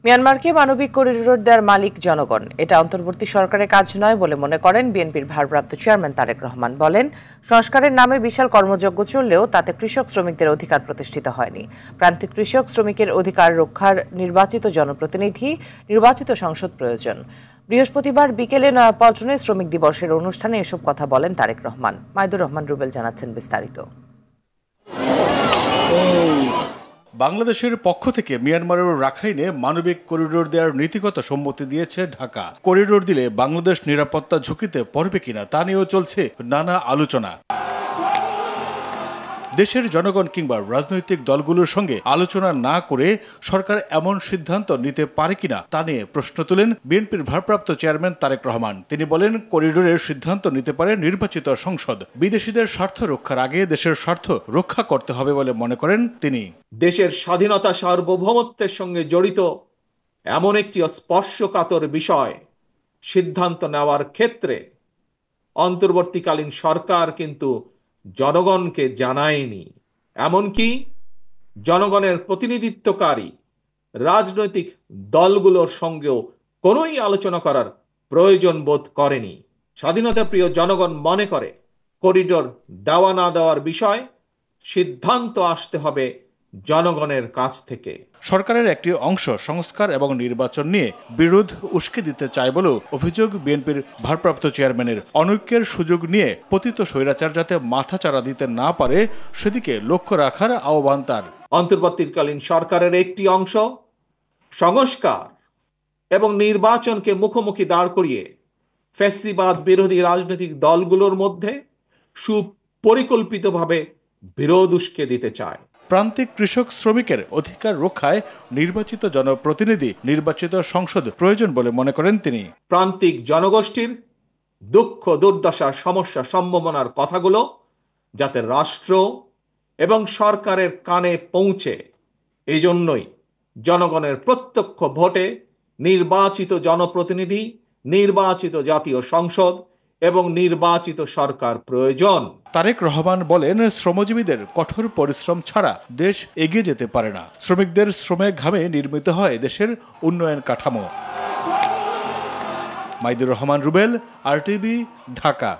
মিয়ানমারকে মানবিক করিডোর দেওয়ার মালিক জনগণ, এটা অন্তর্বর্তী সরকারের কাজ নয় বলে মনে করেন বিএনপির ভারপ্রাপ্ত চেয়ারম্যান তারেক রহমান। বলেন, সংস্কারের নামে বিশাল কর্মযজ্ঞ চললেও তাতে কৃষক শ্রমিকদের অধিকার প্রতিষ্ঠিত হয়নি। প্রান্তিক কৃষক শ্রমিকের অধিকার রক্ষার নির্বাচিত জনপ্রতিনিধি, নির্বাচিত সংসদ প্রয়োজন। বৃহস্পতিবার বিকেলে নয়াপল্টনে শ্রমিক দিবসের অনুষ্ঠানে এসব কথা বলেন তারেক রহমান। মাইদুর রহমান রুবেল জানাচ্ছেন বিস্তারিত। বাংলাদেশের পক্ষ থেকে মিয়ানমারের রাখাইনে মানবিক করিডোর দেওয়ার নীতিগত সম্মতি দিয়েছে ঢাকা। করিডোর দিলে বাংলাদেশ নিরাপত্তা ঝুঁকিতে পড়বে কিনা তা নিয়েও চলছে নানা আলোচনা। দেশের জনগণ কিংবা রাজনৈতিক দলগুলোর সঙ্গে আলোচনা না করে সরকার এমন সিদ্ধান্ত নিতে পারে কিনা তা নিয়ে প্রশ্ন তুলেন বিএনপির ভারপ্রাপ্ত চেয়ারম্যান তারেক রহমান। তিনি বলেন, করিডোরের সিদ্ধান্ত নিতে পারে নির্বাচিত সংসদ। বিদেশিদের স্বার্থ রক্ষার আগে দেশের স্বার্থ রক্ষা করতে হবে বলে মনে করেন তিনি। দেশের স্বাধীনতা সার্বভৌমত্বের সঙ্গে জড়িত এমন একটি স্পর্শকাতর বিষয় সিদ্ধান্ত নেওয়ার ক্ষেত্রে অন্তর্বর্তীকালীন সরকার কিন্তু জনগণকে জানায়নি। এমনকি জনগণের প্রতিনিধিত্বকারী রাজনৈতিক দলগুলোর সঙ্গেও কোনোই আলোচনা করার প্রয়োজন বোধ করেনি। স্বাধীনতাপ্রিয় জনগণ মনে করে করিডোর দেওয়া না দেওয়ার বিষয় সিদ্ধান্ত আসতে হবে জনগণের কাছ থেকে। সরকারের একটি অংশ সংস্কার এবং নির্বাচন নিয়ে বিরোধ উস্কে দিতে চায় বলেও অভিযোগ বিএনপির ভারপ্রাপ্ত চেয়ারম্যানের। অনৈক্যের সুযোগ নিয়ে পতিত স্বৈরাচার যাতে মাথাচাড়া দিতে না পারে সেদিকে লক্ষ্য রাখার আহ্বান তার। অন্তর্বর্তীকালীন সরকারের একটি অংশ সংস্কার এবং নির্বাচনকে মুখোমুখি দাঁড় করিয়ে ফ্যাসিবাদ বিরোধী রাজনৈতিক দলগুলোর মধ্যে সুপরিকল্পিতভাবে বিরোধ উস্কে দিতে চায়। প্রান্তিক কৃষক শ্রমিকের অধিকার রক্ষায় নির্বাচিত জনপ্রতিনিধি, নির্বাচিত সংসদ প্রয়োজন বলে মনে করেন তিনি। প্রান্তিক জনগোষ্ঠীর দুঃখ দুর্দশার সমস্যা সম্ভাবনার কথাগুলো যাতে রাষ্ট্র এবং সরকারের কানে পৌঁছে, এই জন্যই জনগণের প্রত্যক্ষ ভোটে নির্বাচিত জনপ্রতিনিধি, নির্বাচিত জাতীয় সংসদ এবং নির্বাচিত সরকার প্রয়োজন। তারেক রহমান বলেন, শ্রমজীবীদের কঠোর পরিশ্রম ছাড়া দেশ এগিয়ে যেতে পারে না। শ্রমিকদের শ্রমে ঘামে নির্মিত হয় দেশের উন্নয়ন কাঠামো। মাইদুর রহমান রুবেল, RTV, ঢাকা।